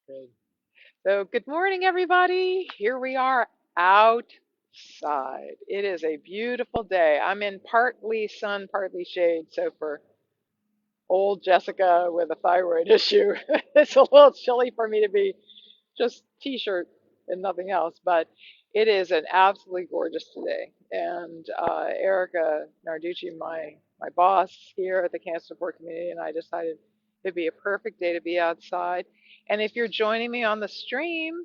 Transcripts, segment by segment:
Good. So, good morning, everybody. Here we are outside. It is a beautiful day. I'm in partly sun, partly shade. So, for old Jessica with a thyroid issue, it's a little chilly for me to be just t-shirt and nothing else. But it is an absolutely gorgeous today. And Erica Narducci, my boss here at the Cancer Support Community, and I decided it'd be a perfect day to be outside. And if you're joining me on the stream,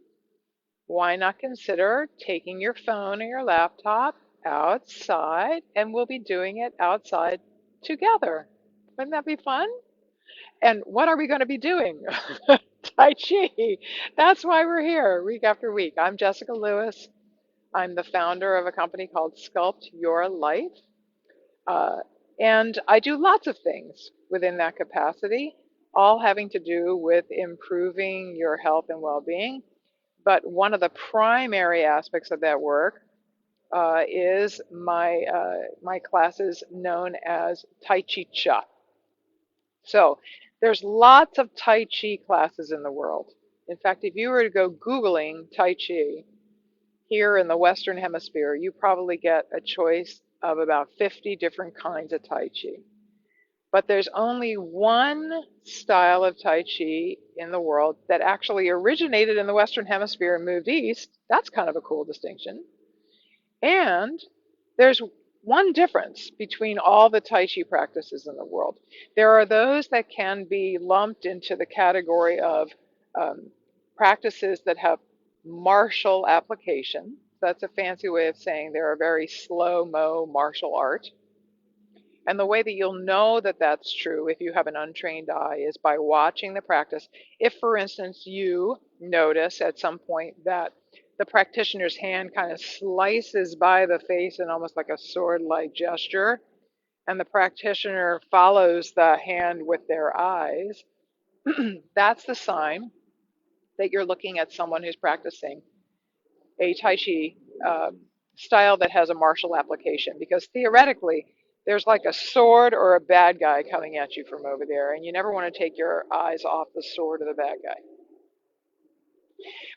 why not consider taking your phone or your laptop outside, and we'll be doing it outside together. Wouldn't that be fun? And what are we going to be doing? Tai Chi. That's why we're here week after week. I'm Jessica Lewis. I'm the founder of a company called Sculpt Your Life. Uh, and I do lots of things within that capacity, all having to do with improving your health and well being. But one of the primary aspects of that work is my classes known as Tai Chi Cha. So there's lots of Tai Chi classes in the world. In fact, if you were to go Googling Tai Chi here in the Western Hemisphere, you probably get a choice of about 50 different kinds of Tai Chi. But there's only one style of Tai Chi in the world that actually originated in the Western Hemisphere and moved east. That's kind of a cool distinction. And there's one difference between all the Tai Chi practices in the world. There are those that can be lumped into the category of um, practices that have martial application. That's a fancy way of saying they're a very slow-mo martial art. And the way that you'll know that that's true if you have an untrained eye is by watching the practice. If, for instance, you notice at some point that the practitioner's hand kind of slices by the face in almost like a sword-like gesture, and the practitioner follows the hand with their eyes, that's the sign that you're looking at someone who's practicing a Tai Chi style that has a martial application. Because theoretically, there's like a sword or a bad guy coming at you from over there, and you never want to take your eyes off the sword or the bad guy.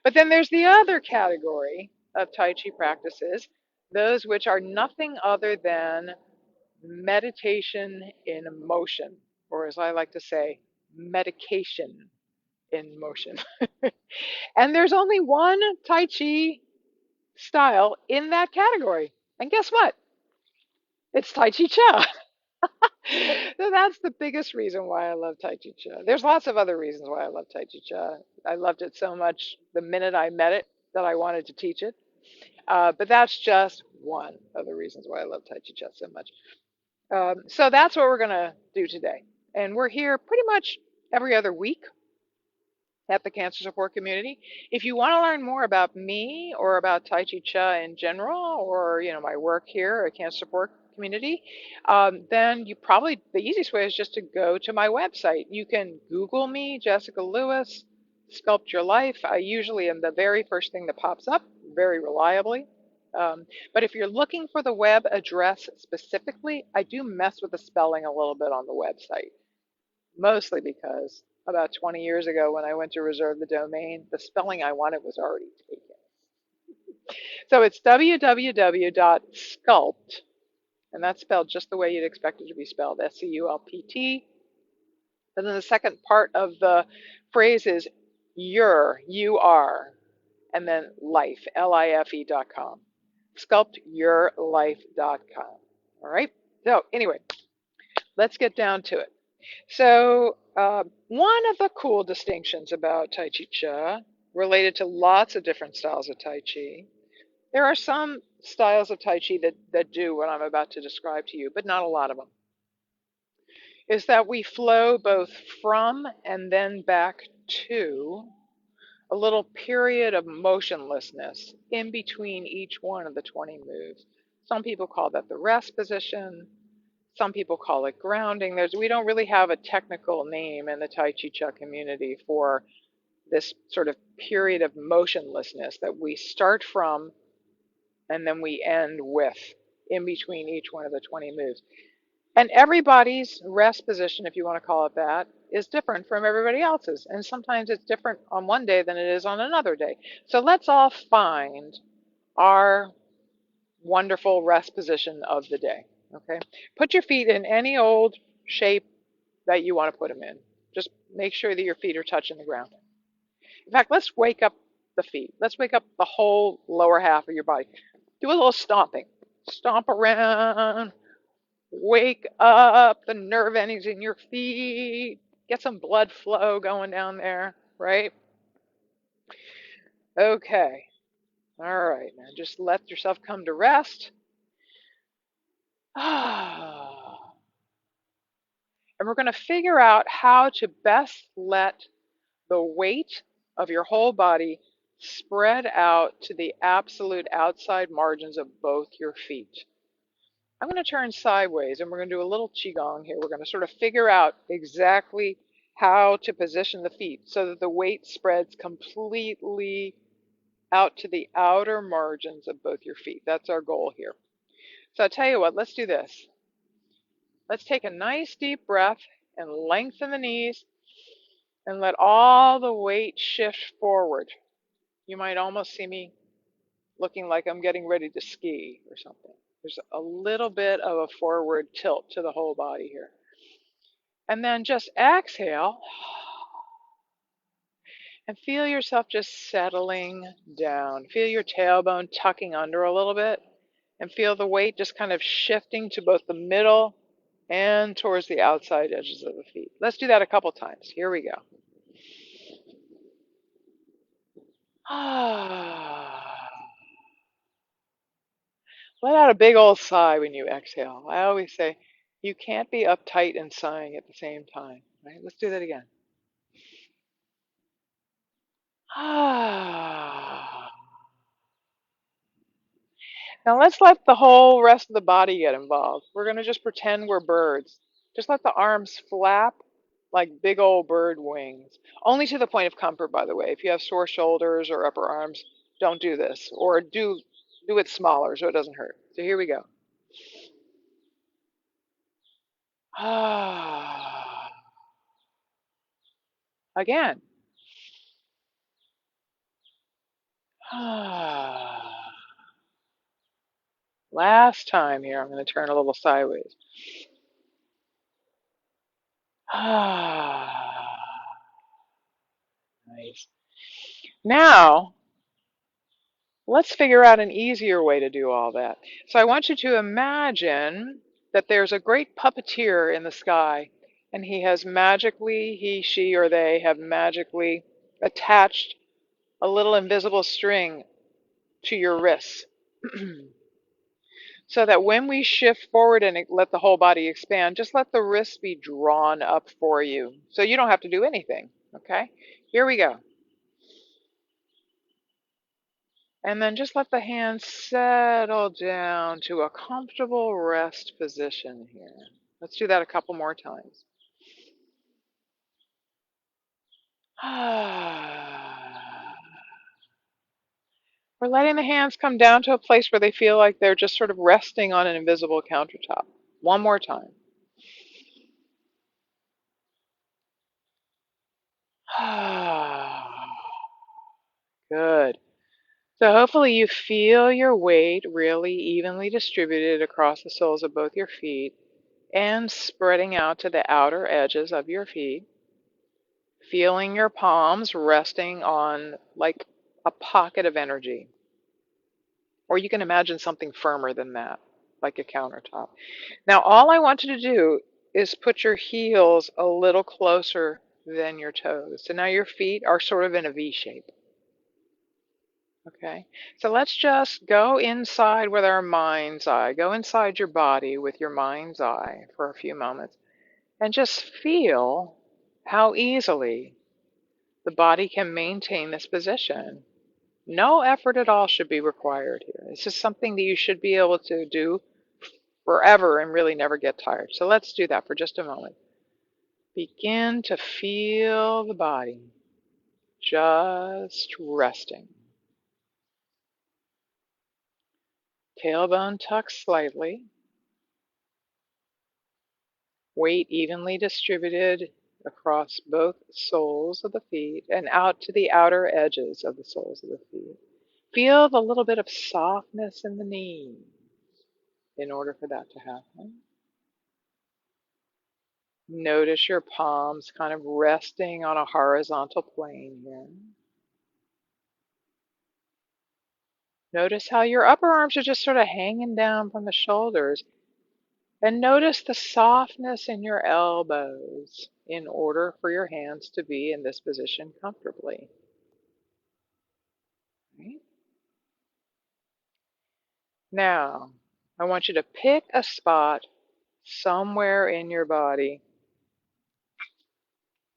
But then there's the other category of Tai Chi practices, those which are nothing other than meditation in motion, or as I like to say, medication in motion. And there's only one Tai Chi style in that category. And guess what? It's Tai Chi Cha. So that's the biggest reason why I love Tai Chi Cha. There's lots of other reasons why I love Tai Chi Cha. I loved it so much the minute I met it that I wanted to teach it. But that's just one of the reasons why I love Tai Chi Cha so much. So that's what we're going to do today. And we're here pretty much every other week at the Cancer Support Community. If you want to learn more about me or about Tai Chi Cha in general, or my work here at Cancer Support Community, then you probably the easiest way is just to go to my website. You can Google me, Jessica Lewis, Sculpt Your Life. I usually am the very first thing that pops up, very reliably. But if you're looking for the web address specifically, I do mess with the spelling a little bit on the website, mostly because about 20 years ago when I went to reserve the domain, the spelling I wanted was already taken. So it's www.sculpt, and that's spelled just the way you'd expect it to be spelled, SCULPT. And then the second part of the phrase is you are, and then life, life.com. Sculptyourlife.com. All right. So anyway, let's get down to it. So, one of the cool distinctions about Tai Chi Cha, related to lots of different styles of Tai Chi, there are some styles of Tai Chi that do what I'm about to describe to you, but not a lot of them, is that we flow both from and then back to a little period of motionlessness in between each one of the 20 moves. Some people call that the rest position. Some people call it grounding. We don't really have a technical name in the Tai Chi Cha community for this sort of period of motionlessness that we start from and then we end with in between each one of the 20 moves. And everybody's rest position, if you want to call it that, is different from everybody else's. And sometimes it's different on one day than it is on another day. So let's all find our wonderful rest position of the day. Okay? Put your feet in any old shape that you want to put them in. Just make sure that your feet are touching the ground. In fact, let's wake up the feet. Let's wake up the whole lower half of your body. Do a little stomping. Stomp around. Wake up the nerve endings in your feet. Get some blood flow going down there, right? Okay. All right. Now just let yourself come to rest. And we're going to figure out how to best let the weight of your whole body spread out to the absolute outside margins of both your feet. I'm going to turn sideways and we're going to do a little qigong here. We're going to sort of figure out exactly how to position the feet so that the weight spreads completely out to the outer margins of both your feet. That's our goal here. So I'll tell you what, let's do this. Let's take a nice deep breath and lengthen the knees and let all the weight shift forward. You might almost see me looking like I'm getting ready to ski or something. There's a little bit of a forward tilt to the whole body here. And then just exhale and feel yourself just settling down. Feel your tailbone tucking under a little bit and feel the weight just kind of shifting to both the middle and towards the outside edges of the feet. Let's do that a couple times. Here we go. Let out a big old sigh when you exhale. I always say you can't be uptight and sighing at the same time. Right? Let's do that again. Now let's let the whole rest of the body get involved. We're going to just pretend we're birds. Just let the arms flap like big old bird wings. Only to the point of comfort, by the way. If you have sore shoulders or upper arms, don't do this. Or do it smaller so it doesn't hurt. So here we go. Again. Last time here, I'm going to turn a little sideways. Nice. Now, let's figure out an easier way to do all that. So I want you to imagine that there's a great puppeteer in the sky, and he, she, or they have magically attached a little invisible string to your wrists. So that when we shift forward and let the whole body expand, just let the wrists be drawn up for you. So you don't have to do anything, okay? Here we go. And then just let the hands settle down to a comfortable rest position here. Let's do that a couple more times. We're letting the hands come down to a place where they feel like they're just sort of resting on an invisible countertop. One more time. Good. So hopefully you feel your weight really evenly distributed across the soles of both your feet and spreading out to the outer edges of your feet. Feeling your palms resting on like a pocket of energy. Or you can imagine something firmer than that, like a countertop. Now all I want you to do is put your heels a little closer than your toes. So now your feet are sort of in a V shape. Okay, so let's just go inside with our mind's eye. Go inside your body with your mind's eye for a few moments and just feel how easily the body can maintain this position. No effort at all should be required here. It's just something that you should be able to do forever and really never get tired. So let's do that for just a moment. Begin to feel the body just resting. Tailbone tucks slightly. Weight evenly distributed across both soles of the feet and out to the outer edges of the soles of the feet. Feel the little bit of softness in the knees in order for that to happen. Notice your palms kind of resting on a horizontal plane here. Notice how your upper arms are just sort of hanging down from the shoulders. And notice the softness in your elbows in order for your hands to be in this position comfortably. Right? Now, I want you to pick a spot somewhere in your body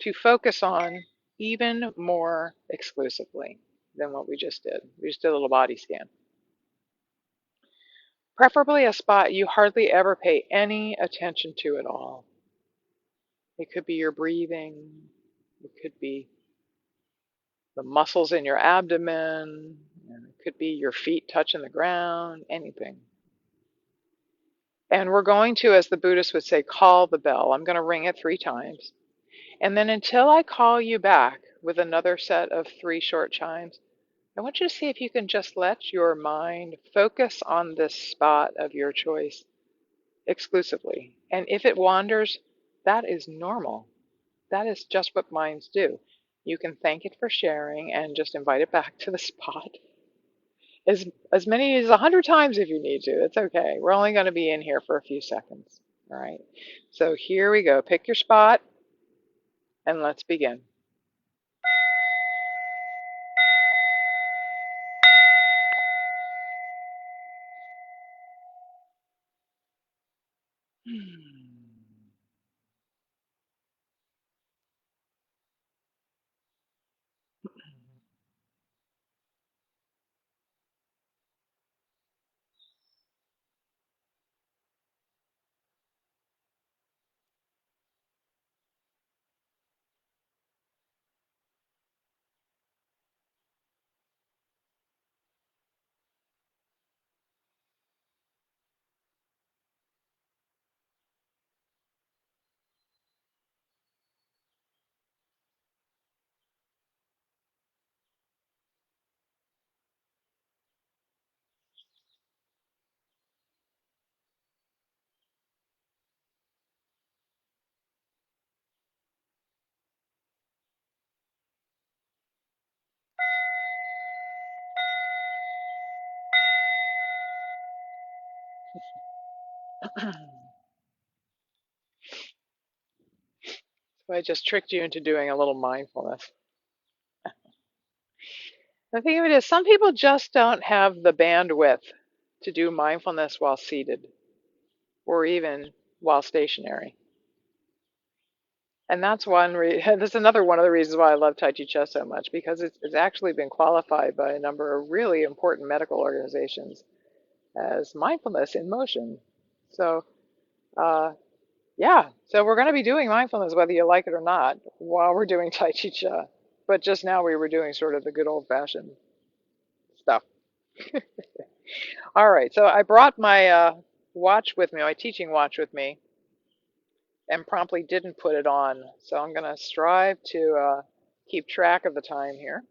to focus on even more exclusively than what we just did. We just did a little body scan. Preferably a spot you hardly ever pay any attention to at all. It could be your breathing, it could be the muscles in your abdomen, it could be your feet touching the ground, anything. And we're going to, as the Buddhists would say, call the bell. I'm going to ring it 3 times. And then until I call you back with another set of 3 short chimes, I want you to see if you can just let your mind focus on this spot of your choice exclusively. And if it wanders, that is normal. That is just what minds do. You can thank it for sharing and just invite it back to the spot as many as 100 times if you need to. It's okay. We're only going to be in here for a few seconds. All right. So here we go. Pick your spot and let's begin. So I just tricked you into doing a little mindfulness. The thing of it is, some people just don't have the bandwidth to do mindfulness while seated or even while stationary. And that's that's another one of the reasons why I love Tai Chi Chuan so much, because it's actually been qualified by a number of really important medical organizations as mindfulness in motion. So, uh, yeah, so we're going to be doing mindfulness whether you like it or not while we're doing Tai Chi Chuan. But just now we were doing sort of the good old-fashioned stuff. All right, so I brought my watch with me, my teaching watch with me, and promptly didn't put it on. So I'm going to strive to keep track of the time here.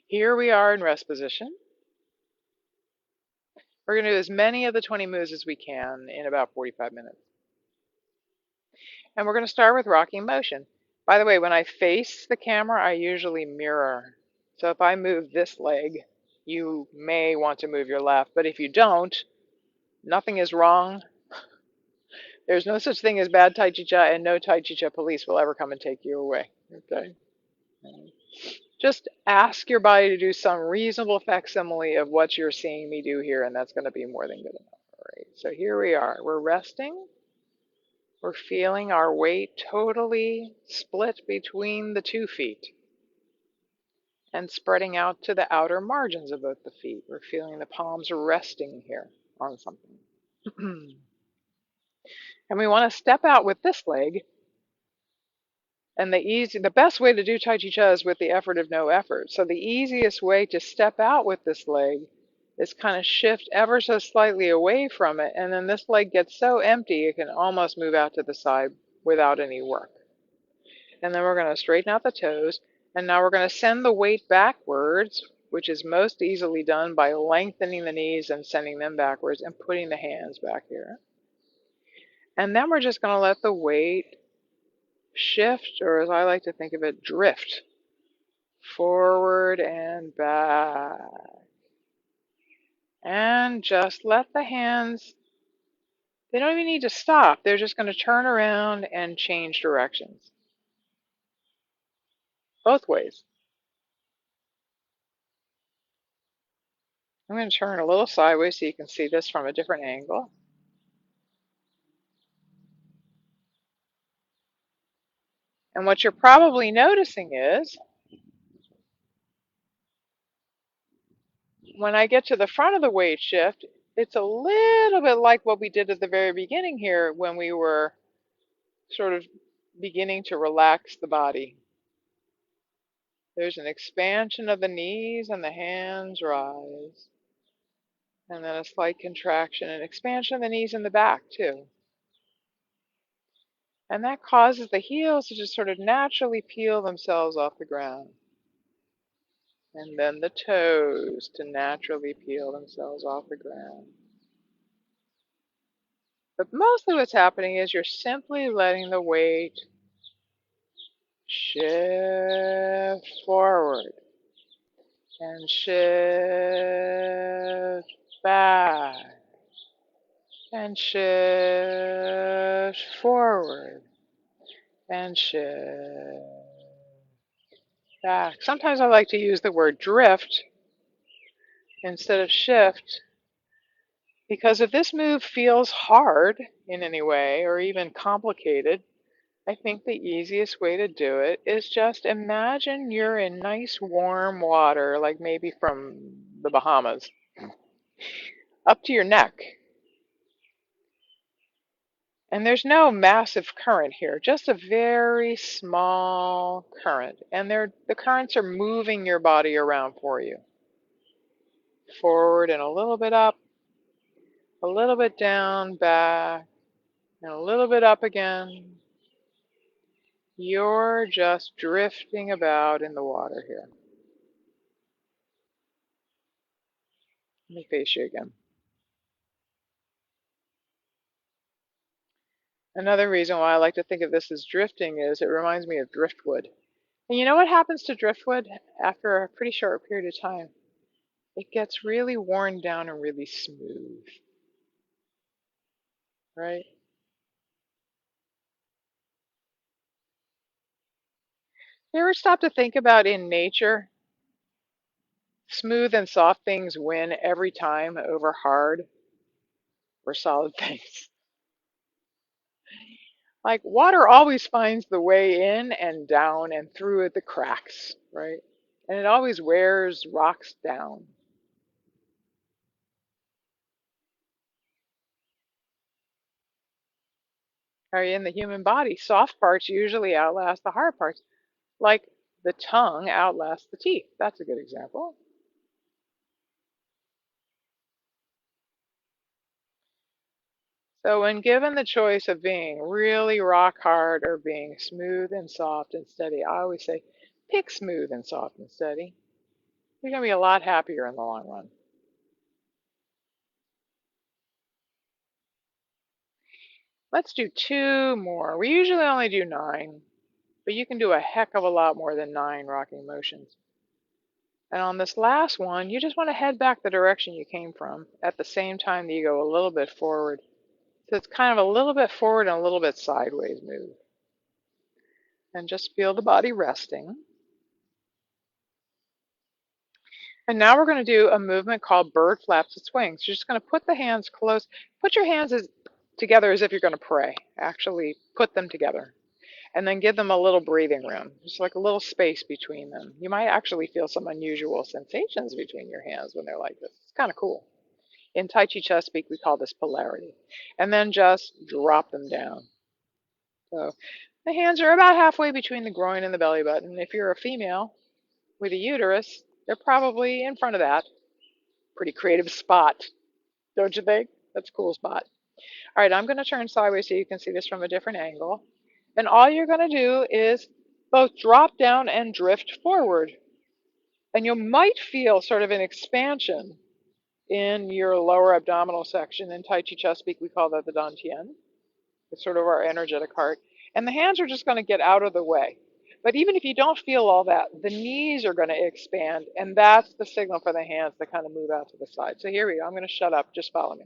Here we are in rest position. We're going to do as many of the 20 moves as we can in about 45 minutes. And we're going to start with rocking motion. By the way, when I face the camera, I usually mirror. So if I move this leg, you may want to move your left. But if you don't, nothing is wrong. There's no such thing as bad Tai Chi Chuan, and no Tai Chi Chuan police will ever come and take you away. Okay? Just ask your body to do some reasonable facsimile of what you're seeing me do here, and that's going to be more than good enough. All right, so here we are. We're resting. We're feeling our weight totally split between the 2 feet and spreading out to the outer margins of both the feet. We're feeling the palms resting here on something. And we want to step out with this leg. And the best way to do Tai Chi Chuan is with the effort of no effort. So the easiest way to step out with this leg is kind of shift ever so slightly away from it, and then this leg gets so empty it can almost move out to the side without any work. And then we're going to straighten out the toes, and now we're going to send the weight backwards, which is most easily done by lengthening the knees and sending them backwards and putting the hands back here. And then we're just going to let the weight shift, or as I like to think of it, drift forward and back. And just let the hands, they don't even need to stop. They're just going to turn around and change directions. Both ways. I'm going to turn a little sideways so you can see this from a different angle. And what you're probably noticing is, when I get to the front of the weight shift, it's a little bit like what we did at the very beginning here when we were sort of beginning to relax the body. There's an expansion of the knees and the hands rise. And then a slight contraction and expansion of the knees in the back too. And that causes the heels to just sort of naturally peel themselves off the ground. And then the toes to naturally peel themselves off the ground. But mostly what's happening is you're simply letting the weight shift forward and shift back and shift forward and shift back. Sometimes I like to use the word drift instead of shift, because if this move feels hard in any way or even complicated, I think the easiest way to do it is just imagine you're in nice warm water, like maybe from the Bahamas, up to your neck. And there's no massive current here, just a very small current. And the currents are moving your body around for you. Forward and a little bit up, a little bit down, back, and a little bit up again. You're just drifting about in the water here. Let me face you again. Another reason why I like to think of this as drifting is it reminds me of driftwood. And you know what happens to driftwood after a pretty short period of time? It gets really worn down and really smooth, right? You ever stop to think about in nature, smooth and soft things win every time over hard or solid things? Like water always finds the way in and down and through the cracks, right? And it always wears rocks down. Are in the human body? Soft parts usually outlast the hard parts, like the tongue outlasts the teeth. That's a good example. So when given the choice of being really rock hard or being smooth and soft and steady, I always say, pick smooth and soft and steady. You're going to be a lot happier in the long run. Let's do two more. We usually only do 9, but you can do a heck of a lot more than 9 rocking motions. And on this last one, you just want to head back the direction you came from at the same time that you go a little bit forward. So it's kind of a little bit forward and a little bit sideways move. And just feel the body resting. And now we're going to do a movement called bird flaps its wings. You're just going to put the hands close. Put your hands together as if you're going to pray. Actually, put them together. And then give them a little breathing room. Just like a little space between them. You might actually feel some unusual sensations between your hands when they're like this. It's kind of cool. In Tai Chi Chess speak, we call this polarity. And then just drop them down. So the hands are about halfway between the groin and the belly button. If you're a female with a uterus, they're probably in front of that. Pretty creative spot, don't you think? That's a cool spot. All right, I'm going to turn sideways so you can see this from a different angle. And all you're going to do is both drop down and drift forward. And you might feel sort of an expansion in your lower abdominal section. In Tai Chi Chest speak, we call that the dantian. It's sort of our energetic heart. And the hands are just going to get out of the way. But even if you don't feel all that, the knees are going to expand, and that's the signal for the hands to kind of move out to the side. So here we go. I'm going to shut up. Just follow me.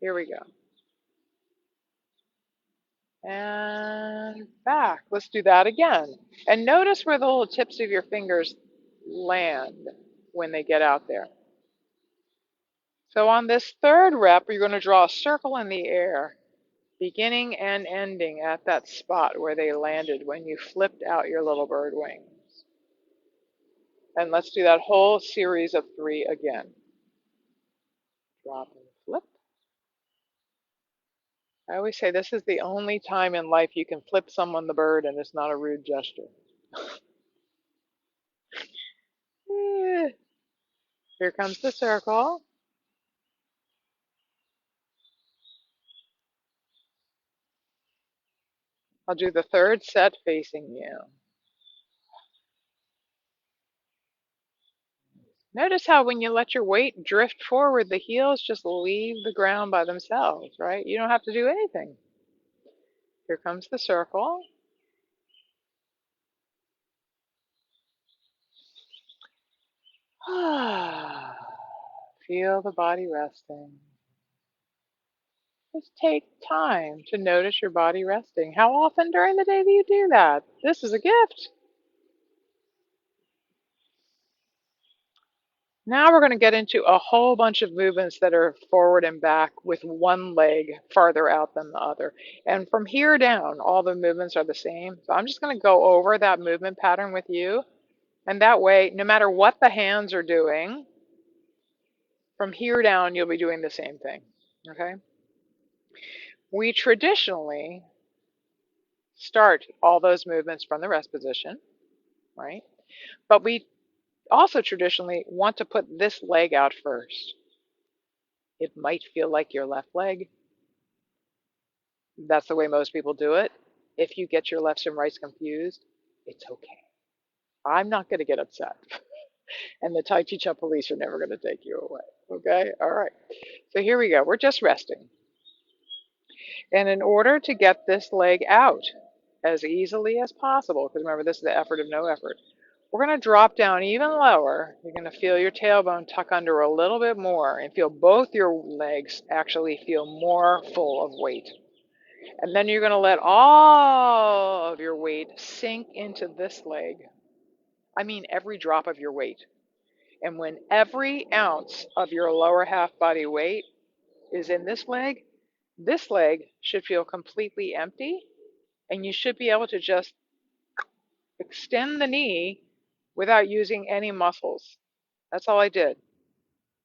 Here we go. And back. Let's do that again. And notice where the little tips of your fingers land when they get out there. So on this third rep, you're going to draw a circle in the air, beginning and ending at that spot where they landed when you flipped out your little bird wings. And let's do that whole series of 3 again. Drop and flip. I always say this is the only time in life you can flip someone the bird and it's not a rude gesture. Here comes the circle. I'll do the third set facing you. Notice how when you let your weight drift forward, the heels just leave the ground by themselves, right? You don't have to do anything. Here comes the circle. Feel the body resting. Just take time to notice your body resting. How often during the day do you do that? This is a gift. Now we're going to get into a whole bunch of movements that are forward and back with one leg farther out than the other. And from here down, all the movements are the same. So I'm just going to go over that movement pattern with you. And that way, no matter what the hands are doing, from here down, you'll be doing the same thing. Okay? We traditionally start all those movements from the rest position, right? But we also traditionally want to put this leg out first. It might feel like your left leg. That's the way most people do it. If you get your lefts and rights confused, it's okay. I'm not going to get upset. And the Tai Chi Chup police are never going to take you away. Okay? All right. So here we go. We're just resting. And in order to get this leg out as easily as possible, because remember, this is the effort of no effort, we're going to drop down even lower. You're going to feel your tailbone tuck under a little bit more and feel both your legs actually feel more full of weight. And then you're going to let all of your weight sink into this leg. I mean every drop of your weight. And when every ounce of your lower half body weight is in this leg should feel completely empty. And you should be able to just extend the knee without using any muscles. That's all I did.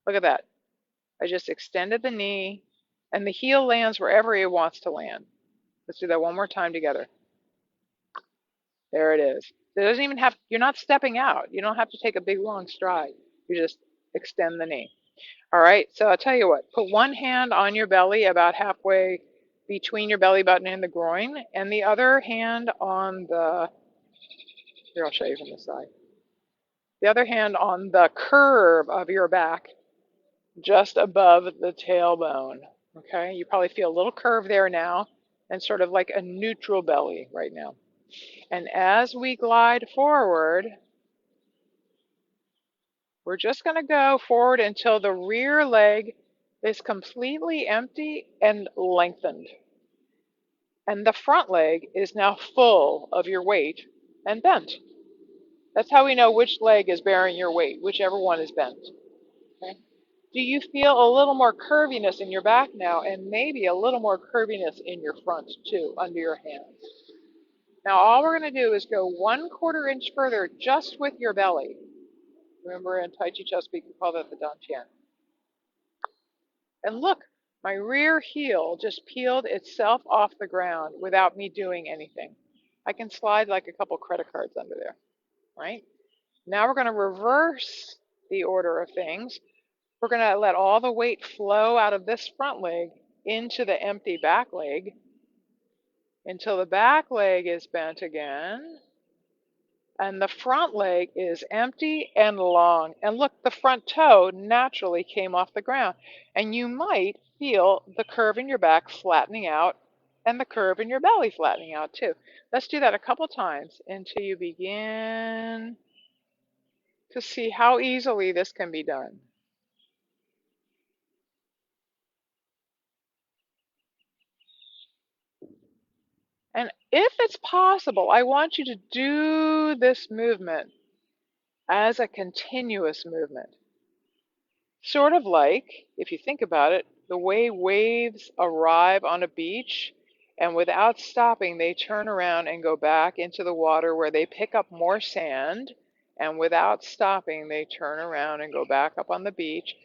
Look at that. I just extended the knee and the heel lands wherever it wants to land. Let's do that one more time together. There it is. It doesn't even have, you're not stepping out. You don't have to take a big long stride. You just extend the knee. All right, so I'll tell you what, put one hand on your belly about halfway between your belly button and the groin, and the other hand on the, here I'll show you from the side. The other hand on the curve of your back, just above the tailbone. Okay, you probably feel a little curve there now, and sort of like a neutral belly right now. And as we glide forward, we're just going to go forward until the rear leg is completely empty and lengthened. And the front leg is now full of your weight and bent. That's how we know which leg is bearing your weight, whichever one is bent. Okay? Do you feel a little more curviness in your back now, and maybe a little more curviness in your front too, under your hands? Now all we're going to do is go 1/4 inch further just with your belly. Remember in Tai Chi Chest we call that the dantian. And look, my rear heel just peeled itself off the ground without me doing anything. I can slide like a couple credit cards under there, right? Now we're going to reverse the order of things. We're going to let all the weight flow out of this front leg into the empty back leg until the back leg is bent again and the front leg is empty and long. And look, the front toe naturally came off the ground. And you might feel the curve in your back flattening out and the curve in your belly flattening out too. Let's do that a couple times until you begin to see how easily this can be done. And if it's possible, I want you to do this movement as a continuous movement. Sort of like, if you think about it, the way waves arrive on a beach and without stopping, they turn around and go back into the water where they pick up more sand. And without stopping, they turn around and go back up on the beach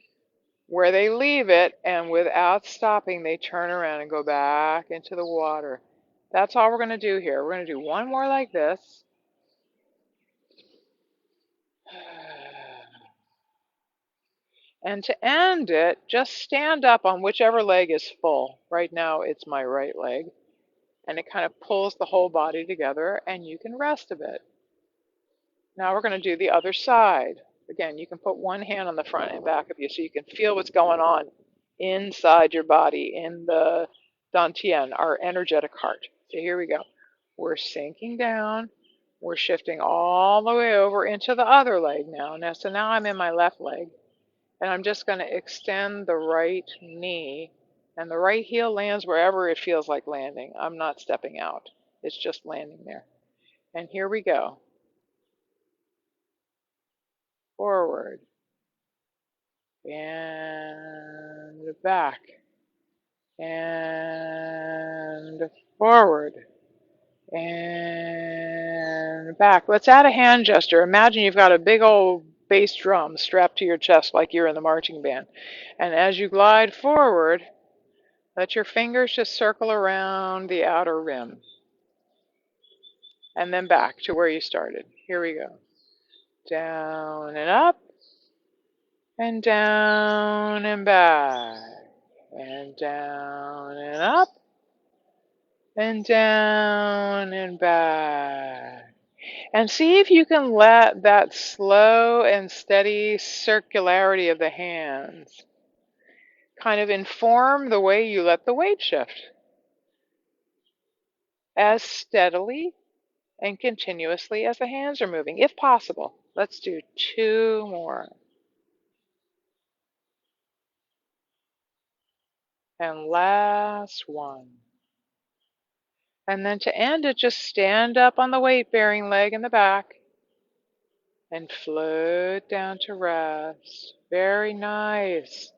where they leave it. And without stopping, they turn around and go back into the water. That's all we're going to do here. We're going to do one more like this. And to end it, just stand up on whichever leg is full. Right now, it's my right leg. And it kind of pulls the whole body together, and you can rest a bit. Now we're going to do the other side. Again, you can put one hand on the front and back of you so you can feel what's going on inside your body in the dantian, our energetic heart. So here we go. We're sinking down. We're shifting all the way over into the other leg now. So now I'm in my left leg. And I'm just going to extend the right knee. And the right heel lands wherever it feels like landing. I'm not stepping out. It's just landing there. And here we go. Forward. And back. And forward. And back. Let's add a hand gesture. Imagine you've got a big old bass drum strapped to your chest like you're in the marching band. And as you glide forward, let your fingers just circle around the outer rim. And then back to where you started. Here we go. Down and up. And down and back. And down and up. And down and back. And see if you can let that slow and steady circularity of the hands kind of inform the way you let the weight shift. As steadily and continuously as the hands are moving, if possible. Let's do 2 more. And last one. And then to end it, just stand up on the weight-bearing leg in the back and float down to rest. Very nice.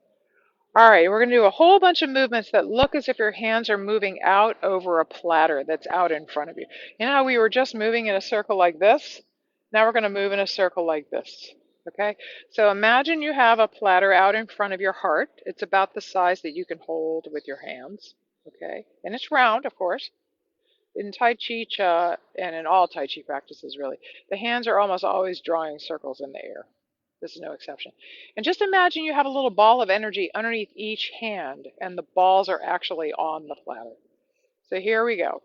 All right, we're going to do a whole bunch of movements that look as if your hands are moving out over a platter that's out in front of you. You know how we were just moving in a circle like this? Now we're going to move in a circle like this. Okay, so imagine you have a platter out in front of your heart. It's about the size that you can hold with your hands. Okay, and it's round, of course. In Tai Chi, and in all Tai Chi practices, really, the hands are almost always drawing circles in the air. This is no exception. And just imagine you have a little ball of energy underneath each hand, and the balls are actually on the platter. So here we go.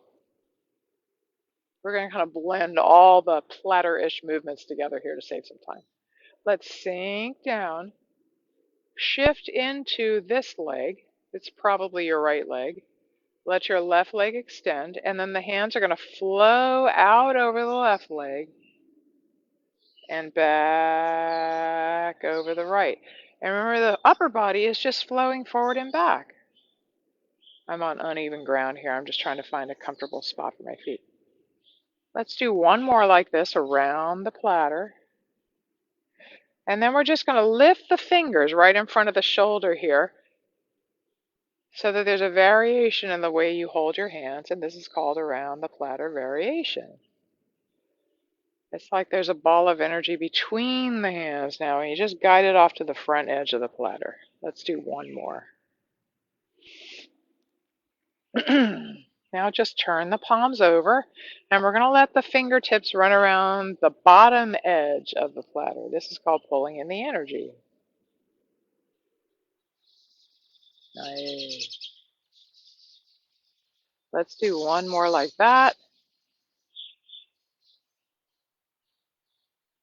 We're going to kind of blend all the platter-ish movements together here to save some time. Let's sink down, shift into this leg. It's probably your right leg. Let your left leg extend, and then the hands are going to flow out over the left leg and back over the right. And remember, the upper body is just flowing forward and back. I'm on uneven ground here. I'm just trying to find a comfortable spot for my feet. Let's do one more like this around the platter. And then we're just going to lift the fingers right in front of the shoulder here so that there's a variation in the way you hold your hands. And this is called around the platter variation. It's like there's a ball of energy between the hands now, and you just guide it off to the front edge of the platter. Let's do one more. Now just turn the palms over, and we're going to let the fingertips run around the bottom edge of the platter. This is called pulling in the energy. Nice. Let's do one more like that.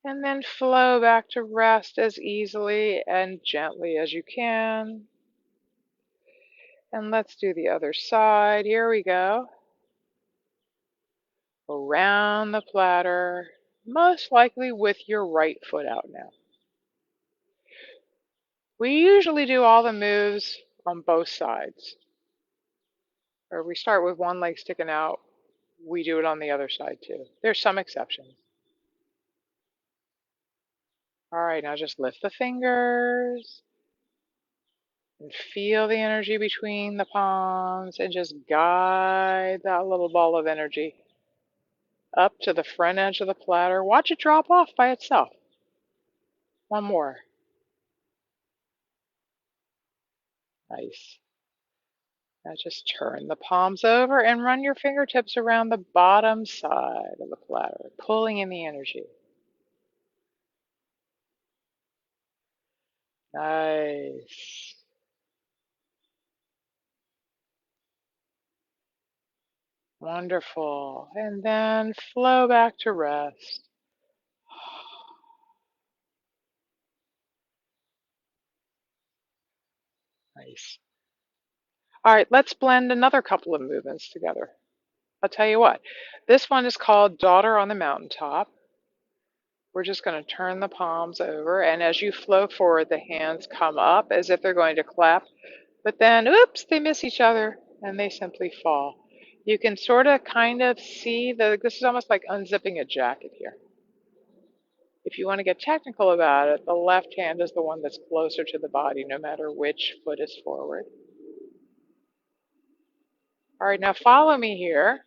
And then flow back to rest as easily and gently as you can. And let's do the other side. Here we go. Around the platter, most likely with your right foot out now. We usually do all the moves on both sides. Or we start with one leg sticking out, we do it on the other side too. There's some exceptions. All right, now just lift the fingers and feel the energy between the palms and just guide that little ball of energy up to the front edge of the platter. Watch it drop off by itself. One more. Nice. Now just turn the palms over and run your fingertips around the bottom side of the platter, pulling in the energy. Nice. Wonderful. And then flow back to rest. Nice. All right, let's blend another couple of movements together. I'll tell you what. This one is called Daughter on the Mountaintop. We're just going to turn the palms over, and as you flow forward, the hands come up as if they're going to clap, but then, oops, they miss each other, and they simply fall. You can sort of kind of see this is almost like unzipping a jacket here. If you want to get technical about it, the left hand is the one that's closer to the body, no matter which foot is forward. All right, now follow me here.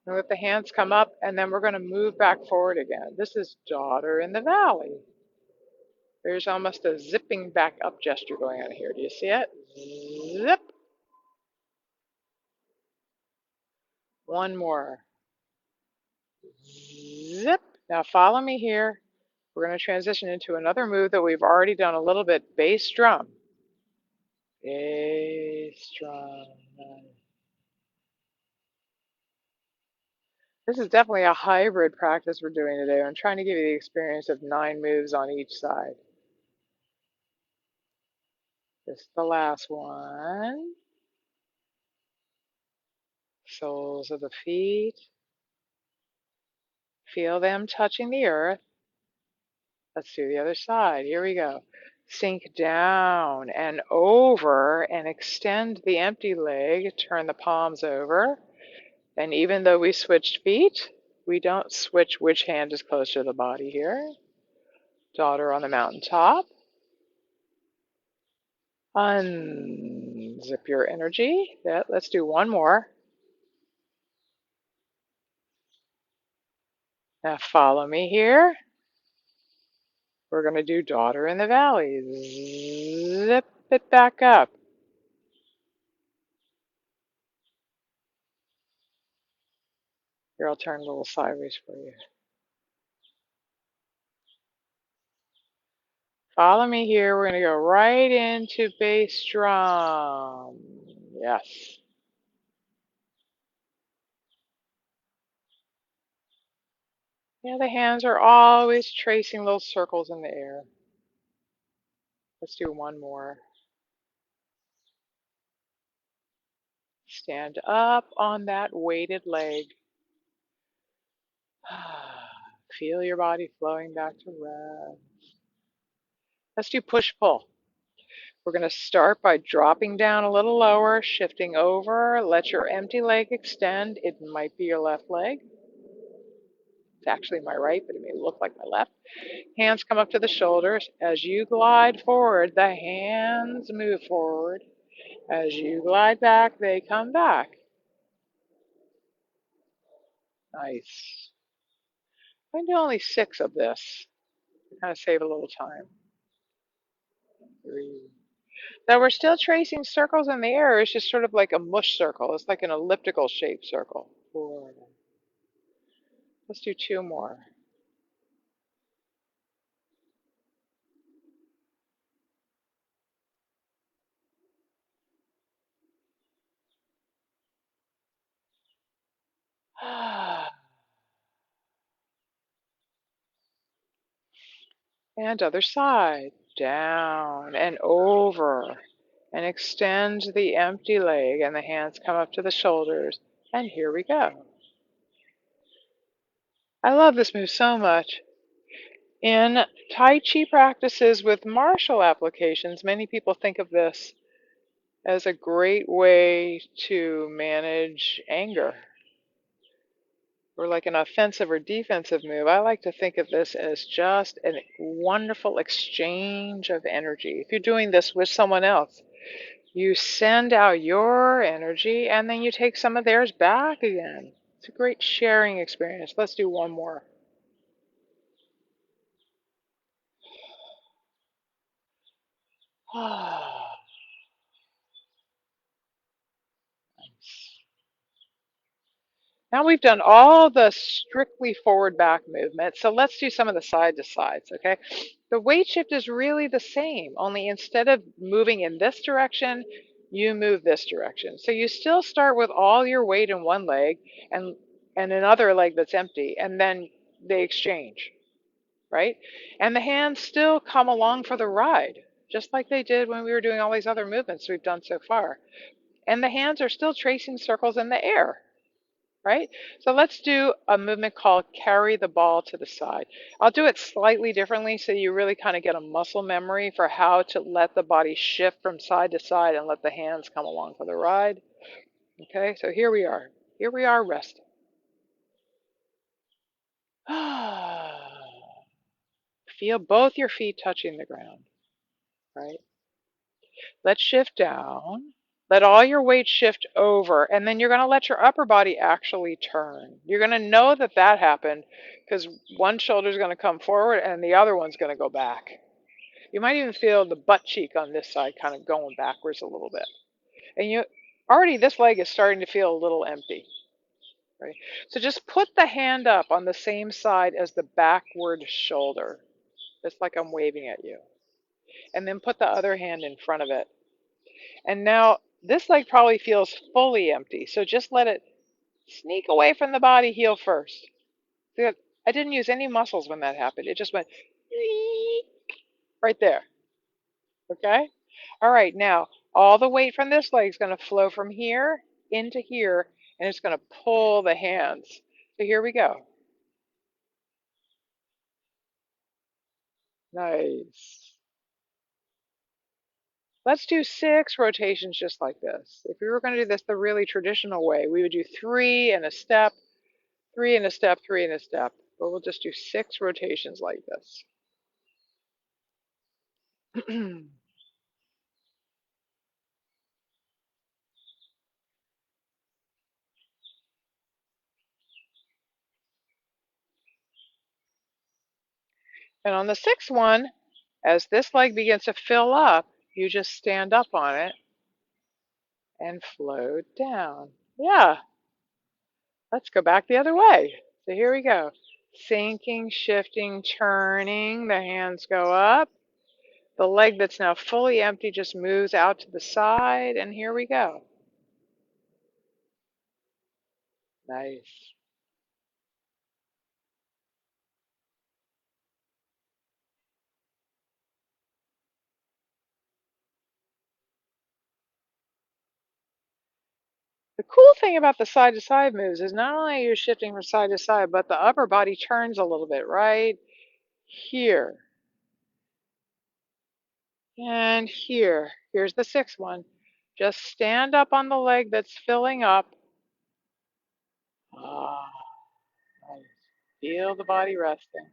And let the hands come up, and then we're going to move back forward again. This is Daughter in the Valley. There's almost a zipping back up gesture going on here. Do you see it? Zip. One more. Zip. Now follow me here. We're going to transition into another move that we've already done a little bit. Bass drum. Bass drum. This is definitely a hybrid practice we're doing today. I'm trying to give you the experience of 9 moves on each side. This is the last one. Soles of the feet. Feel them touching the earth. Let's do the other side. Here we go. Sink down and over and extend the empty leg. Turn the palms over. And even though we switched feet, we don't switch which hand is close to the body here. Daughter on the mountaintop. Unzip your energy. Let's do one more. Now follow me here. We're going to do Daughter in the Valley. Zip it back up. Here, I'll turn a little sideways for you. Follow me here. We're going to go right into bass drum. Yes. Yeah, the hands are always tracing little circles in the air. Let's do one more. Stand up on that weighted leg. Feel your body flowing back to rest. Let's do push-pull. We're going to start by dropping down a little lower, shifting over. Let your empty leg extend. It might be your left leg. It's actually my right, but it may look like my left. Hands come up to the shoulders. As you glide forward, the hands move forward. As you glide back, they come back. Nice. I'm going to do only 6 of this to kind of save a little time. 3. Now we're still tracing circles in the air. It's just sort of like a mush circle. It's like an elliptical shaped circle. 4. Let's do 2 more. And other side. Down and over. And extend the empty leg, and the hands come up to the shoulders. And here we go. I love this move so much. In Tai Chi practices with martial applications, many people think of this as a great way to manage anger or like an offensive or defensive move. I like to think of this as just a wonderful exchange of energy. If you're doing this with someone else, you send out your energy and then you take some of theirs back again. It's a great sharing experience. Let's do one more. Now we've done all the strictly forward back movement, so let's do some of the side to sides, okay? The weight shift is really the same, only instead of moving in this direction, you move this direction. So you still start with all your weight in one leg and another leg that's empty, and then they exchange, right? And the hands still come along for the ride, just like they did when we were doing all these other movements we've done so far. And the hands are still tracing circles in the air, right? So let's do a movement called carry the ball to the side. I'll do it slightly differently so you really kind of get a muscle memory for how to let the body shift from side to side and let the hands come along for the ride. Okay, so here we are. Here we are resting. Feel both your feet touching the ground, right? Let's shift down. Let all your weight shift over, and then you're going to let your upper body actually turn. You're going to know that that happened because one shoulder is going to come forward and the other one's going to go back. You might even feel the butt cheek on this side kind of going backwards a little bit. And you already, this leg is starting to feel a little empty, right? So just put the hand up on the same side as the backward shoulder, just like I'm waving at you. And then put the other hand in front of it. And now this leg probably feels fully empty. So just let it sneak away from the body, heel first. I didn't use any muscles when that happened. It just went right there. Okay? All right, now all the weight from this leg is going to flow from here into here, and it's going to pull the hands. So here we go. Nice. Let's do 6 rotations just like this. If we were going to do this the really traditional way, we would do 3 and a step, 3 and a step, 3 and a step. But we'll just do 6 rotations like this. And on the 6th one, as this leg begins to fill up, you just stand up on it and float down. Yeah, let's go back the other way. So here we go. Sinking, shifting, turning. The hands go up. The leg that's now fully empty just moves out to the side, and here we go. Nice. The cool thing about the side to side moves is not only are you shifting from side to side, but the upper body turns a little bit right here and here. Here's the 6th one. Just stand up on the leg that's filling up. Ah, nice. Feel the body resting.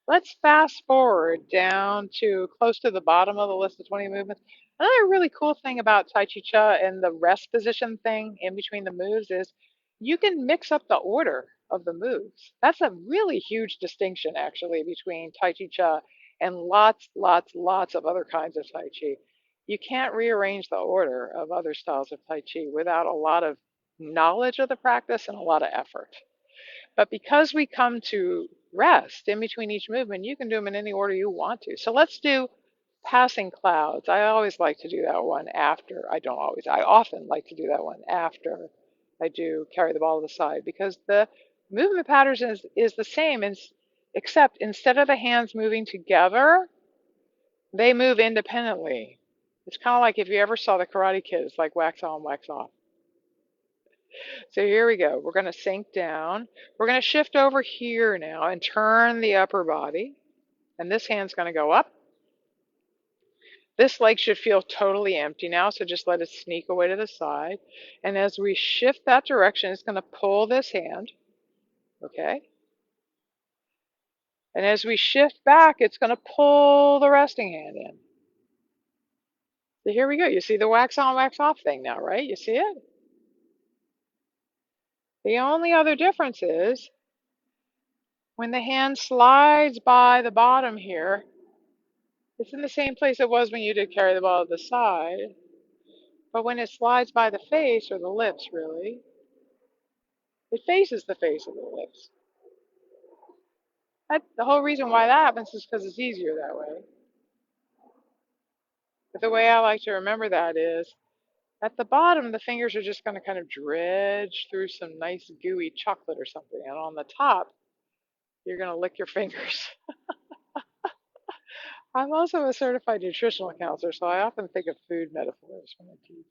Let's fast forward down to close to the bottom of the list of 20 movements. Another really cool thing about Tai Chi Cha and the rest position thing in between the moves is you can mix up the order of the moves. That's a really huge distinction, actually, between Tai Chi Cha and lots of other kinds of Tai Chi. You can't rearrange the order of other styles of Tai Chi without a lot of knowledge of the practice and a lot of effort. But because we come to rest in between each movement, you can do them in any order you want to. So let's do passing clouds. I always like to do that one after. I don't always. I often like to do that one after I do carry the ball to the side because the movement pattern is the same, except instead of the hands moving together, they move independently. It's kind of like if you ever saw the Karate Kid, it's like wax on, wax off. So here we go. We're going to sink down. We're going to shift over here now and turn the upper body. And this hand's going to go up. This leg should feel totally empty now, so just let it sneak away to the side. And as we shift that direction, it's going to pull this hand, okay? And as we shift back, it's going to pull the resting hand in. So here we go. You see the wax on, wax off thing now, right? You see it? The only other difference is when the hand slides by the bottom here, it's in the same place it was when you did carry the ball to the side. But when it slides by the face, or the lips really, it faces the face of the lips. The whole reason why that happens is because it's easier that way. But the way I like to remember that is, at the bottom, the fingers are just going to kind of dredge through some nice gooey chocolate or something. And on the top, you're going to lick your fingers. I'm also a certified nutritional counselor, so I often think of food metaphors when I teach.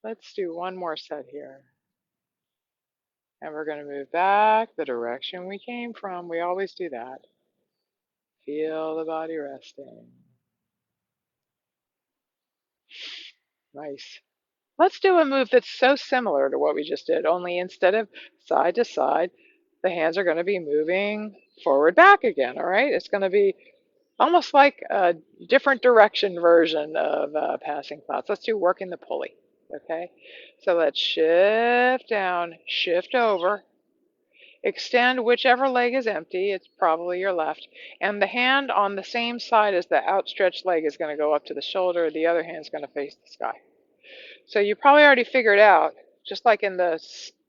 Let's do one more set here. And we're going to move back the direction we came from. We always do that. Feel the body resting. Nice. Let's do a move that's so similar to what we just did, only instead of side to side, the hands are going to be moving forward back again, all right? It's going to be almost like a different direction version of passing clouds. Let's do working the pulley, okay? So let's shift down, shift over, extend whichever leg is empty. It's probably your left. And the hand on the same side as the outstretched leg is going to go up to the shoulder. The other hand is going to face the sky. So you probably already figured out, just like in the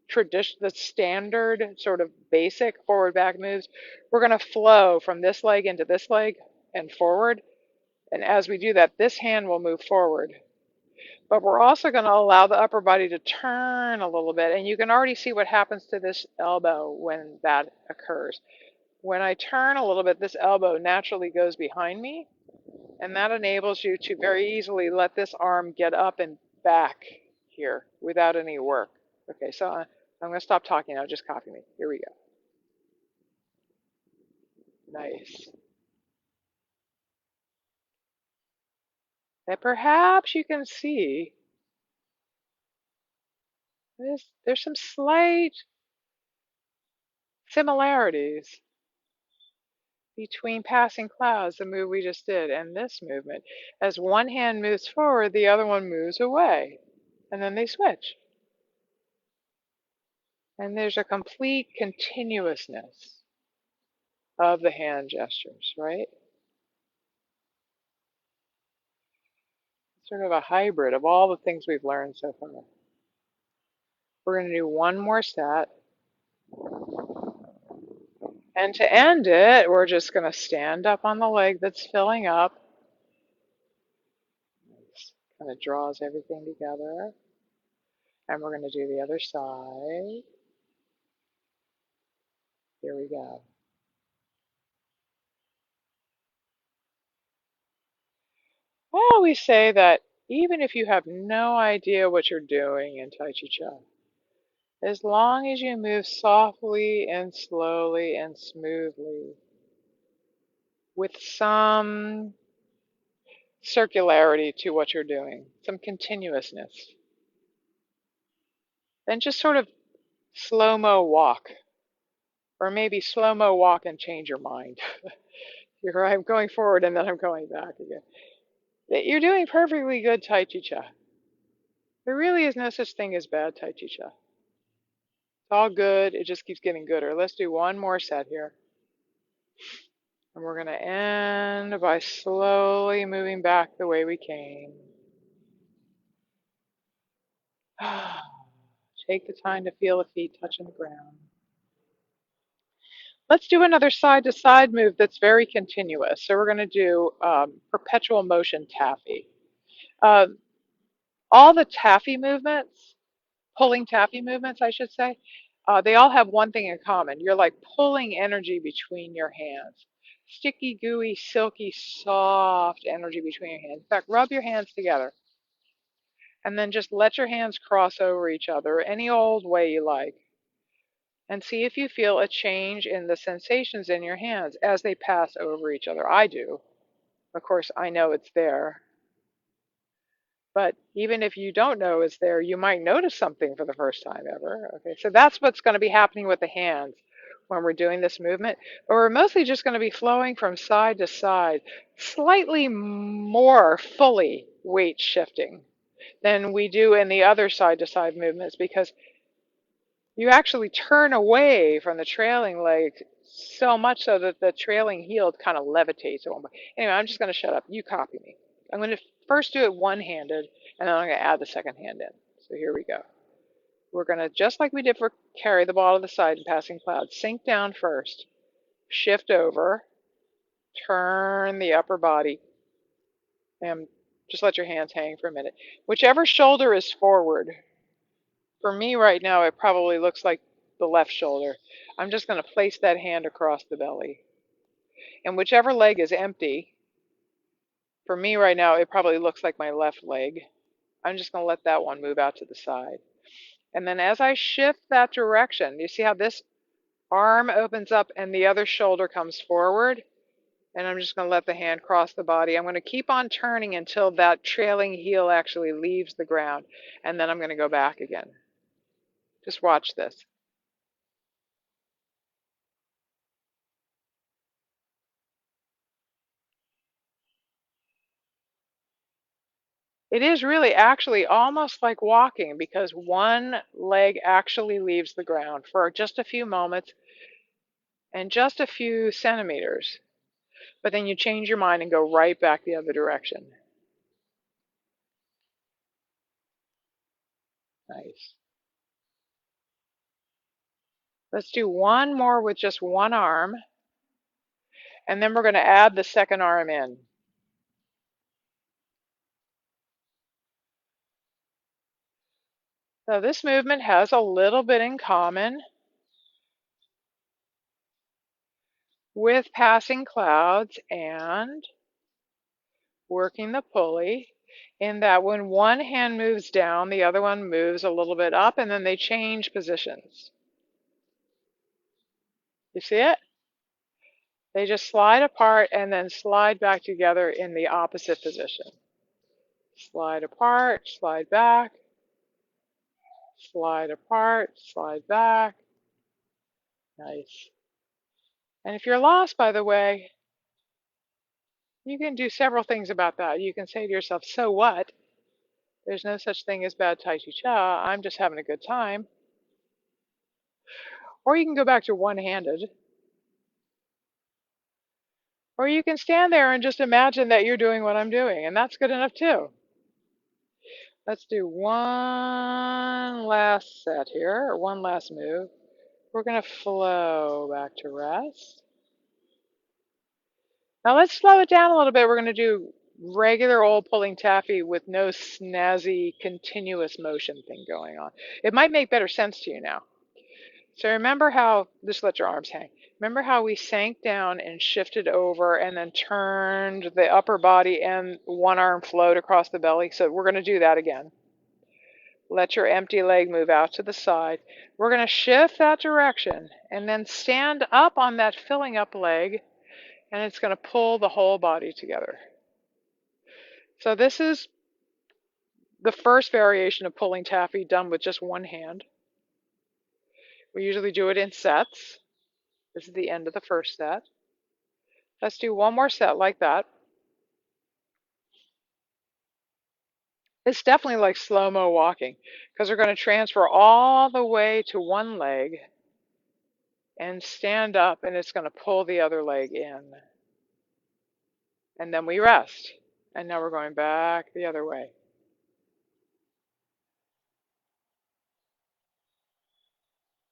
the standard sort of basic forward back moves, we're going to flow from this leg into this leg and forward. And as we do that, this hand will move forward. But we're also going to allow the upper body to turn a little bit. And you can already see what happens to this elbow when that occurs. When I turn a little bit, this elbow naturally goes behind me. And that enables you to very easily let this arm get up and back here without any work. Okay, so I'm going to stop talking now. Just copy me. Here we go. Nice. And perhaps you can see there's some slight similarities between passing clouds, the move we just did, and this movement. As one hand moves forward, the other one moves away, and then they switch. And there's a complete continuousness of the hand gestures, right? Sort of a hybrid of all the things we've learned so far. We're going to do one more set. And to end it, we're just going to stand up on the leg that's filling up. This kind of draws everything together. And we're going to do the other side. Here we go. I always say that even if you have no idea what you're doing in Tai Chi Chuan, as long as you move softly and slowly and smoothly with some circularity to what you're doing, some continuousness, then just sort of slow-mo walk, or maybe slow-mo walk and change your mind. I'm going forward and then I'm going back again. You're doing perfectly good Tai Chi Chuan. There really is no such thing as bad Tai Chi Chuan. It's all good. It just keeps getting gooder. Let's do one more set here. And we're going to end by slowly moving back the way we came. Take the time to feel the feet touching the ground. Let's do another side-to-side move that's very continuous. So we're going to do perpetual motion taffy. All the taffy movements pulling taffy movements, I should say, they all have one thing in common. You're like pulling energy between your hands. Sticky, gooey, silky, soft energy between your hands. In fact, rub your hands together and then just let your hands cross over each other any old way you like. And see if you feel a change in the sensations in your hands as they pass over each other. I do. Of course, I know it's there. But even if you don't know it's there, you might notice something for the first time ever. Okay, so that's what's going to be happening with the hands when we're doing this movement. But we're mostly just going to be flowing from side to side, slightly more fully weight shifting than we do in the other side to side movements because you actually turn away from the trailing leg so much so that the trailing heel kind of levitates at one point. Anyway, I'm just going to shut up. You copy me. I'm going to first do it one-handed, and then I'm going to add the second hand in. So here we go. We're going to, just like we did for carry the ball to the side and passing clouds, sink down first, shift over, turn the upper body, and just let your hands hang for a minute. Whichever shoulder is forward, for me right now, it probably looks like the left shoulder. I'm just going to place that hand across the belly. And whichever leg is empty, for me right now, it probably looks like my left leg. I'm just going to let that one move out to the side. And then as I shift that direction, you see how this arm opens up and the other shoulder comes forward? And I'm just going to let the hand cross the body. I'm going to keep on turning until that trailing heel actually leaves the ground. And then I'm going to go back again. Just watch this. It is really actually almost like walking because one leg actually leaves the ground for just a few moments and just a few centimeters. But then you change your mind and go right back the other direction. Nice. Let's do one more with just one arm, and then we're going to add the second arm in. So this movement has a little bit in common with passing clouds and working the pulley in that when one hand moves down, the other one moves a little bit up, and then they change positions. You see it? They just slide apart and then slide back together in the opposite position. Slide apart, slide back, slide apart, slide back. Nice. And if you're lost, by the way, you can do several things about that. You can say to yourself, so what? There's no such thing as bad Tai Chi Cha. I'm just having a good time. Or you can go back to one-handed. Or you can stand there and just imagine that you're doing what I'm doing, and that's good enough too. Let's do one last set here, or one last move. We're going to flow back to rest. Now let's slow it down a little bit. We're going to do regular old pulling taffy with no snazzy continuous motion thing going on. It might make better sense to you now. So remember how, just let your arms hang. Remember how we sank down and shifted over and then turned the upper body and one arm float across the belly? So we're going to do that again. Let your empty leg move out to the side. We're going to shift that direction and then stand up on that filling up leg, and it's going to pull the whole body together. So this is the first variation of pulling taffy done with just one hand. We usually do it in sets. This is the end of the first set. Let's do one more set like that. It's definitely like slow-mo walking because we're going to transfer all the way to one leg and stand up, and it's going to pull the other leg in. And then we rest. And now we're going back the other way.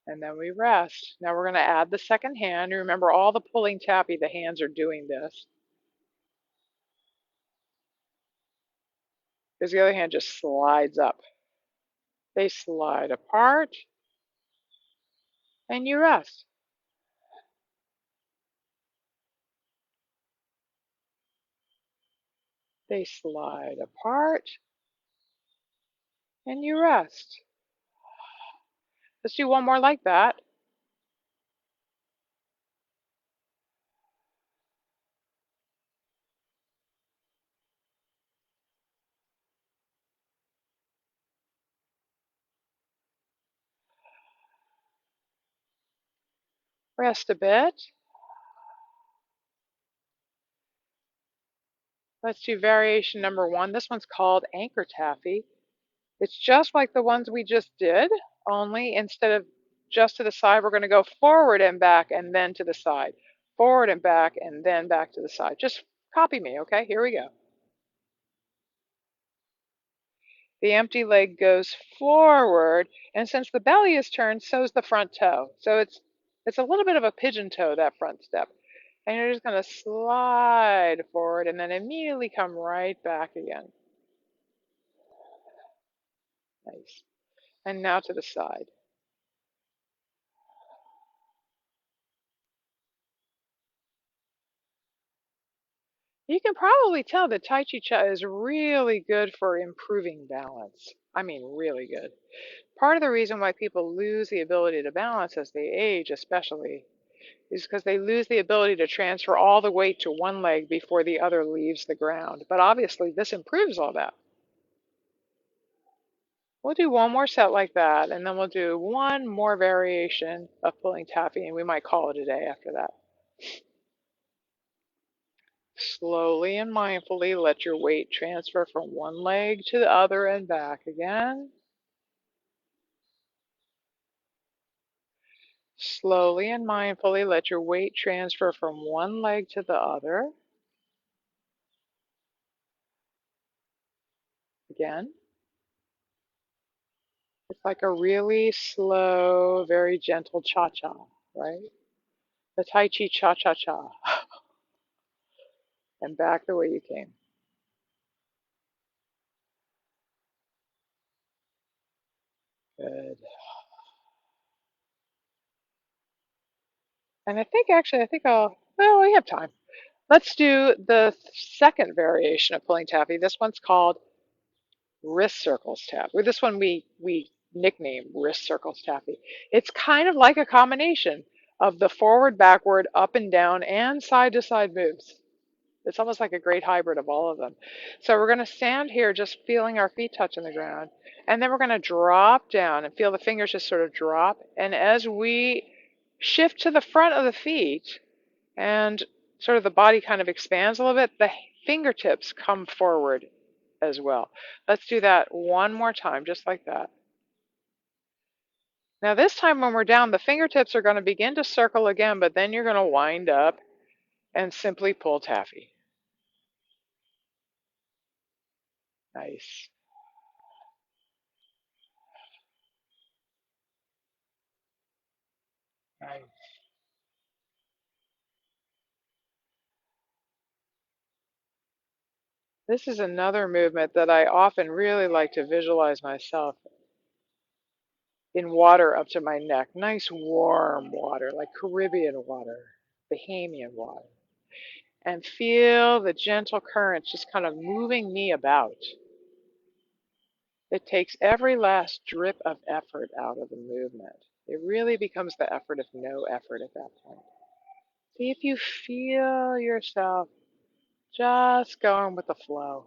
And then we rest. Now we're going to add the second hand. Remember, all the pulling taffy, the hands are doing this. Because the other hand just slides up. They slide apart and you rest. They slide apart and you rest. Let's do one more like that. Rest a bit. Let's do variation number one. This one's called anchor taffy. It's just like the ones we just did, only instead of just to the side, we're going to go forward and back and then to the side. Forward and back and then back to the side. Just copy me, okay? Here we go. The empty leg goes forward, and since the belly is turned, so is the front toe. So it's a little bit of a pigeon toe, that front step. And you're just going to slide forward and then immediately come right back again. Nice. And now to the side. You can probably tell that Tai Chi Cha is really good for improving balance. I mean, really good. Part of the reason why people lose the ability to balance as they age, especially, is because they lose the ability to transfer all the weight to one leg before the other leaves the ground. But obviously, this improves all that. We'll do one more set like that, and then we'll do one more variation of pulling taffy, and we might call it a day after that. Slowly and mindfully let your weight transfer from one leg to the other and back again. Slowly and mindfully let your weight transfer from one leg to the other. Again. It's like a really slow, very gentle cha-cha, right? The Tai Chi cha-cha-cha. And back the way you came. Good. And I think well, we have time. Let's do the second variation of pulling taffy. This one's called wrist circles taffy. With this one, we nickname wrist circles taffy. It's kind of like a combination of the forward, backward, up and down, and side to side moves. It's almost like a great hybrid of all of them. So we're going to stand here just feeling our feet touching the ground. And then we're going to drop down and feel the fingers just sort of drop. And as we shift to the front of the feet and sort of the body kind of expands a little bit, the fingertips come forward as well. Let's do that one more time, just like that. Now this time when we're down, the fingertips are going to begin to circle again, but then you're going to wind up and simply pull taffy. Nice. Nice. This is another movement that I often really like to visualize myself in water up to my neck. Nice warm water, like Caribbean water, Bahamian water. And feel the gentle currents just kind of moving me about. It takes every last drip of effort out of the movement. It really becomes the effort of no effort at that point. See if you feel yourself just going with the flow,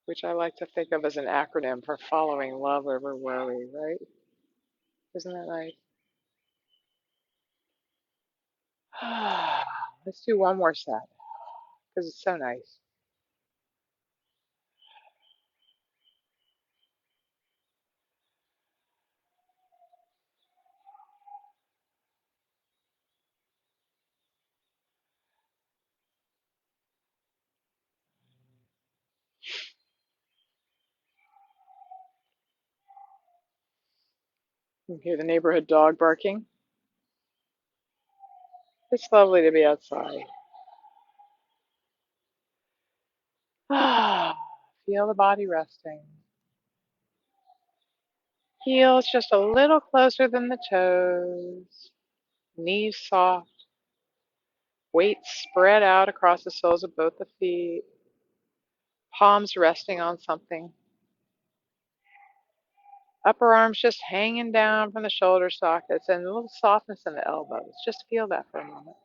which I like to think of as an acronym for following love over worry, right? Isn't that nice? Let's do one more set because it's so nice. You hear the neighborhood dog barking. It's lovely to be outside. Feel the body resting. Heels just a little closer than the toes. Knees soft. Weight spread out across the soles of both the feet. Palms resting on something. Upper arms just hanging down from the shoulder sockets and a little softness in the elbows. Just feel that for a moment.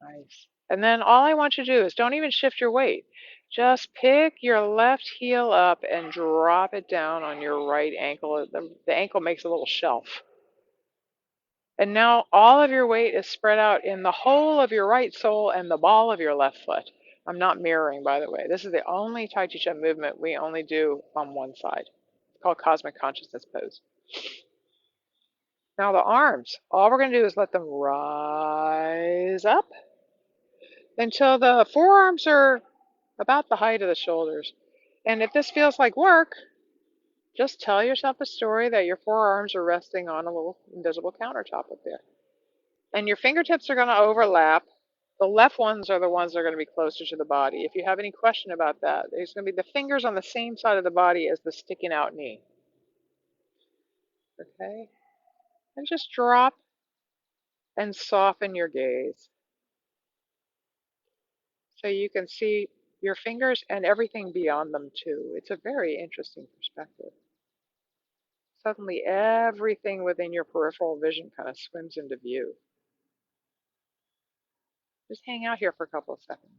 Nice. And then all I want you to do is don't even shift your weight. Just pick your left heel up and drop it down on your right ankle. The ankle makes a little shelf. And now all of your weight is spread out in the whole of your right sole and the ball of your left foot. I'm not mirroring, by the way. This is the only Tai Chi Chuan movement we only do on one side. It's called Cosmic Consciousness Pose. Now the arms, all we're going to do is let them rise up until the forearms are about the height of the shoulders. And if this feels like work, just tell yourself a story that your forearms are resting on a little invisible countertop up there. And your fingertips are going to overlap. The left ones are the ones that are going to be closer to the body. If you have any question about that, there's going to be the fingers on the same side of the body as the sticking out knee. Okay? And just drop and soften your gaze so you can see your fingers and everything beyond them too. It's a very interesting perspective. Suddenly everything within your peripheral vision kind of swims into view. Just hang out here for a couple of seconds.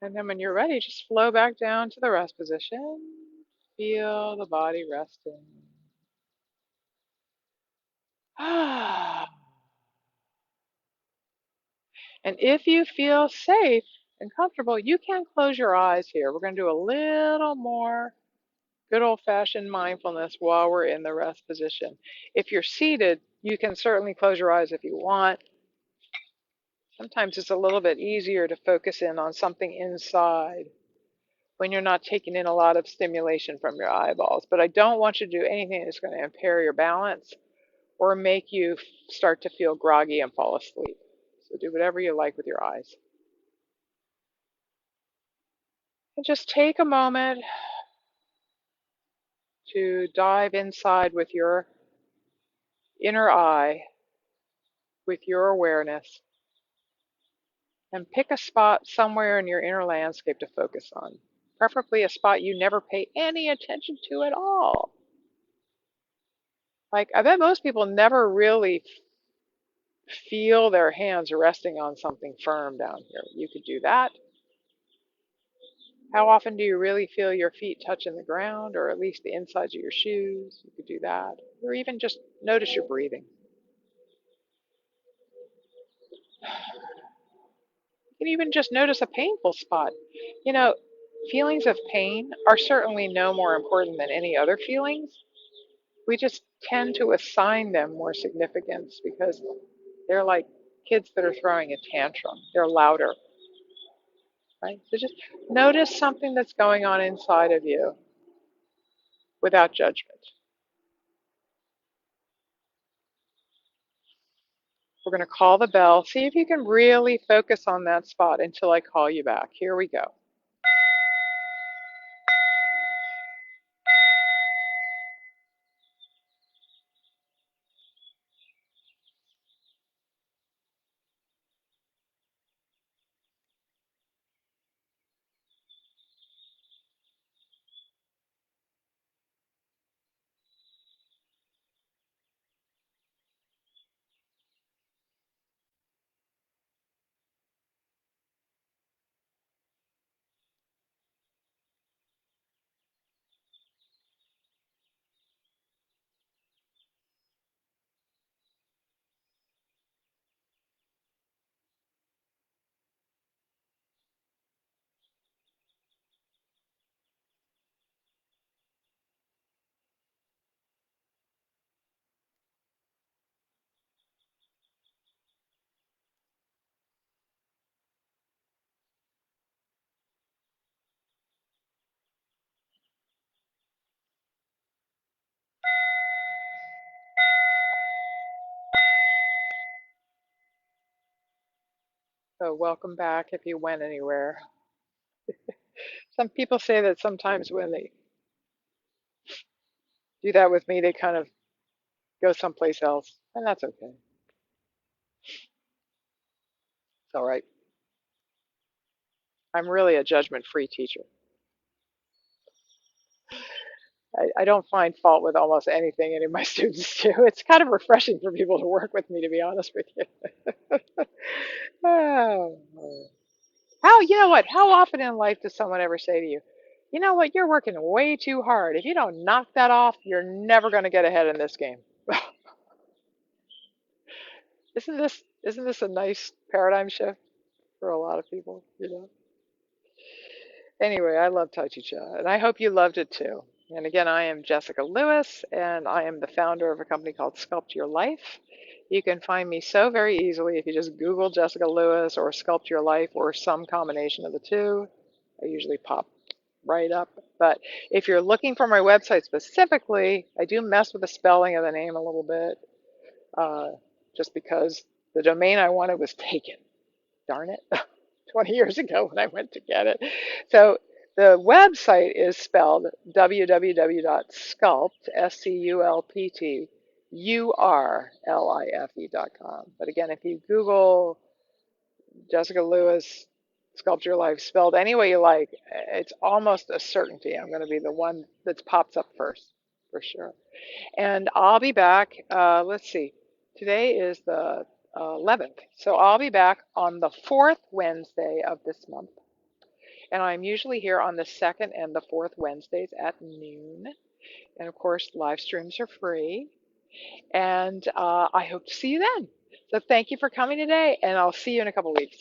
And then when you're ready, just flow back down to the rest position. Feel the body resting. And if you feel safe and comfortable, you can close your eyes here. We're going to do a little more good old-fashioned mindfulness while we're in the rest position. If you're seated, you can certainly close your eyes if you want. Sometimes it's a little bit easier to focus in on something inside when you're not taking in a lot of stimulation from your eyeballs. But I don't want you to do anything that's going to impair your balance or make you start to feel groggy and fall asleep. So do whatever you like with your eyes. And just take a moment to dive inside with your inner eye, with your awareness, and pick a spot somewhere in your inner landscape to focus on. Preferably a spot you never pay any attention to at all. Like, I bet most people never really feel their hands resting on something firm down here. You could do that. How often do you really feel your feet touching the ground, or at least the insides of your shoes? You could do that. Or even just notice your breathing. You can even just notice a painful spot. You know, feelings of pain are certainly no more important than any other feelings. We just tend to assign them more significance because they're like kids that are throwing a tantrum. They're louder, right? So just notice something that's going on inside of you without judgment. We're going to call the bell. See if you can really focus on that spot until I call you back. Here we go. So welcome back if you went anywhere. Some people say that sometimes when they do that with me, they kind of go someplace else, and that's okay. It's all right. I'm really a judgment-free teacher. I don't find fault with almost anything any of my students do. It's kind of refreshing for people to work with me, to be honest with you. Oh. How, you know what? How often in life does someone ever say to you, you know what, you're working way too hard. If you don't knock that off, you're never going to get ahead in this game. Isn't this a nice paradigm shift for a lot of people, you know? Anyway, I love Tai Chi Cha, and I hope you loved it too. And again, I am Jessica Lewis, and I am the founder of a company called Sculpt Your Life. You can find me so very easily if you just Google Jessica Lewis or Sculpt Your Life or some combination of the two. I usually pop right up. But if you're looking for my website specifically, I do mess with the spelling of the name a little bit, uh, just because the domain I wanted was taken. Darn it. 20 years ago when I went to get it. So the website is spelled www.sculpt, S-C-U-L-P-T, urlife.com. But again, if you Google Jessica Lewis, Sculpt Your Life, spelled any way you like, it's almost a certainty I'm going to be the one that pops up first, for sure. And I'll be back, let's see, today is the 11th. So I'll be back on the fourth Wednesday of this month. And I'm usually here on the second and the fourth Wednesdays at noon. And of course, live streams are free. And I hope to see you then. So thank you for coming today, and I'll see you in a couple weeks.